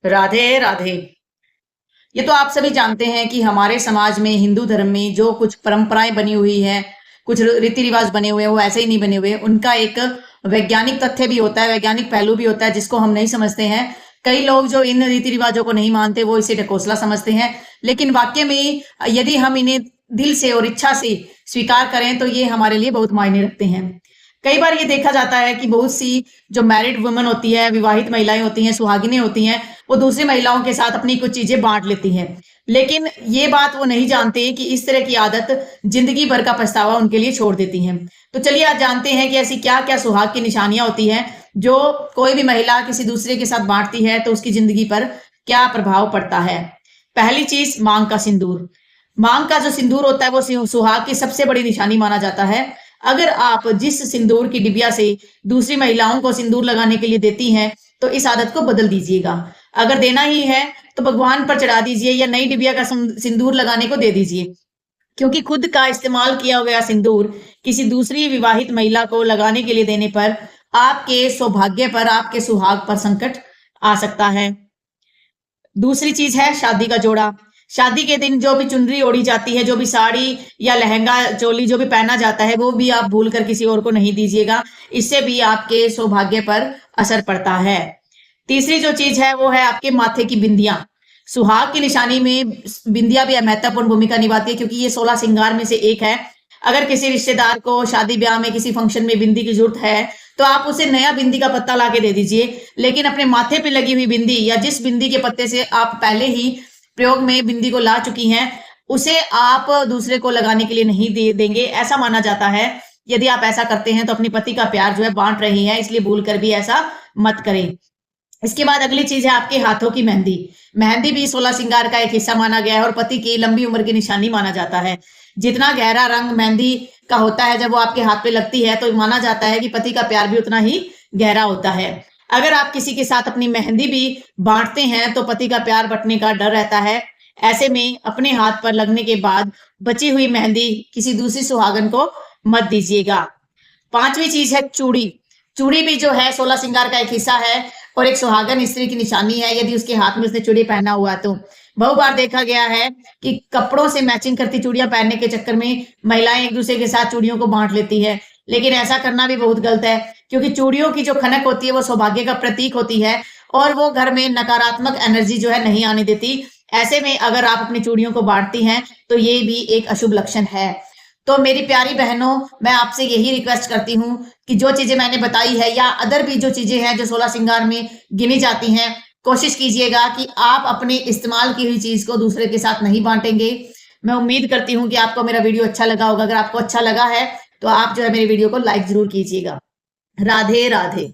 राधे राधे। ये तो आप सभी जानते हैं कि हमारे समाज में हिंदू धर्म में जो कुछ परंपराएं बनी हुई है, कुछ रीति रिवाज बने हुए हैं, वो ऐसे ही नहीं बने हुए। उनका एक वैज्ञानिक तथ्य भी होता है, वैज्ञानिक पहलू भी होता है, जिसको हम नहीं समझते हैं। कई लोग जो इन रीति रिवाजों को नहीं मानते, वो इसे ढकोसला समझते हैं। लेकिन वाक्य में यदि हम इन्हें दिल से और इच्छा से स्वीकार करें, तो ये हमारे लिए बहुत मायने रखते हैं। कई बार ये देखा जाता है कि बहुत सी जो मैरिड वुमन होती है, विवाहित महिलाएं होती हैं, सुहागिनें होती हैं, वो दूसरी महिलाओं के साथ अपनी कुछ चीजें बांट लेती हैं। लेकिन ये बात वो नहीं जानते कि इस तरह की आदत जिंदगी भर का पछतावा उनके लिए छोड़ देती हैं। तो चलिए आज जानते हैं कि ऐसी क्या क्या सुहाग की निशानियां होती हैं जो कोई भी महिला किसी दूसरे के साथ बांटती है तो उसकी जिंदगी पर क्या प्रभाव पड़ता है। पहली चीज, मांग का सिंदूर। मांग का जो सिंदूर होता है वो सुहाग की सबसे बड़ी निशानी माना जाता है। अगर आप जिस सिंदूर की डिबिया से दूसरी महिलाओं को सिंदूर लगाने के लिए देती हैं, तो इस आदत को बदल दीजिएगा। अगर देना ही है तो भगवान पर चढ़ा दीजिए या नई डिबिया का सिंदूर लगाने को दे दीजिए। क्योंकि खुद का इस्तेमाल किया गया सिंदूर किसी दूसरी विवाहित महिला को लगाने के लिए देने पर आपके सौभाग्य पर, आपके सुहाग पर संकट आ सकता है। दूसरी चीज है शादी का जोड़ा। शादी के दिन जो भी चुनरी ओढ़ी जाती है, जो भी साड़ी या लहंगा चोली जो भी पहना जाता है, वो भी आप भूल कर किसी और को नहीं दीजिएगा। इससे भी आपके सौभाग्य पर असर पड़ता है। तीसरी जो चीज है वो है आपके माथे की बिंदियां। सुहाग की निशानी में बिंदिया भी महत्वपूर्ण भूमिका निभाती है, क्योंकि ये 16 श्रृंगार में से एक है। अगर किसी रिश्तेदार को शादी ब्याह में किसी फंक्शन में बिंदी की जरूरत है, तो आप उसे नया बिंदी का पत्ता लाके दे दीजिए। लेकिन अपने माथे पे लगी हुई बिंदी या जिस बिंदी के पत्ते से आप पहले ही प्रयोग में बिंदी को ला चुकी हैं, उसे आप दूसरे को लगाने के लिए नहीं देंगे। ऐसा माना जाता है। यदि आप ऐसा करते हैं तो अपने पति का प्यार जो है बांट रही हैं, इसलिए भूल कर भी ऐसा मत करें। इसके बाद अगली चीज है आपके हाथों की मेहंदी। मेहंदी भी 16 श्रृंगार का एक हिस्सा माना गया है और पति की लंबी उम्र की निशानी माना जाता है। जितना गहरा रंग मेहंदी का होता है, जब वो आपके हाथ पे लगती है, तो माना जाता है कि पति का प्यार भी उतना ही गहरा होता है। अगर आप किसी के साथ अपनी मेहंदी भी बांटते हैं, तो पति का प्यार बंटने का डर रहता है। ऐसे में अपने हाथ पर लगने के बाद बची हुई मेहंदी किसी दूसरी सुहागन को मत दीजिएगा। पांचवी चीज है चूड़ी। चूड़ी भी जो है 16 श्रृंगार का एक हिस्सा है और एक सुहागन स्त्री की निशानी है। यदि उसके हाथ में उसने चूड़ी पहना हुआ, तो बहु बार देखा गया है कि कपड़ों से मैचिंग करती चूड़ियां पहनने के चक्कर में महिलाएं एक दूसरे के साथ चूड़ियों को बांट लेती है। लेकिन ऐसा करना भी बहुत गलत है, क्योंकि चूड़ियों की जो खनक होती है वो सौभाग्य का प्रतीक होती है और वो घर में नकारात्मक एनर्जी जो है नहीं आने देती। ऐसे में अगर आप अपनी चूड़ियों को बांटती हैं, तो ये भी एक अशुभ लक्षण है। तो मेरी प्यारी बहनों, मैं आपसे यही रिक्वेस्ट करती हूँ कि जो चीजें मैंने बताई है या अदर भी जो चीजें हैं जो 16 श्रृंगार में गिनी जाती हैं, कोशिश कीजिएगा कि आप अपने इस्तेमाल की हुई चीज को दूसरे के साथ नहीं बांटेंगे। मैं उम्मीद करती हूँ कि आपको मेरा वीडियो अच्छा लगा होगा। अगर आपको अच्छा लगा है तो आप जो है मेरे वीडियो को लाइक जरूर कीजिएगा। राधे राधे।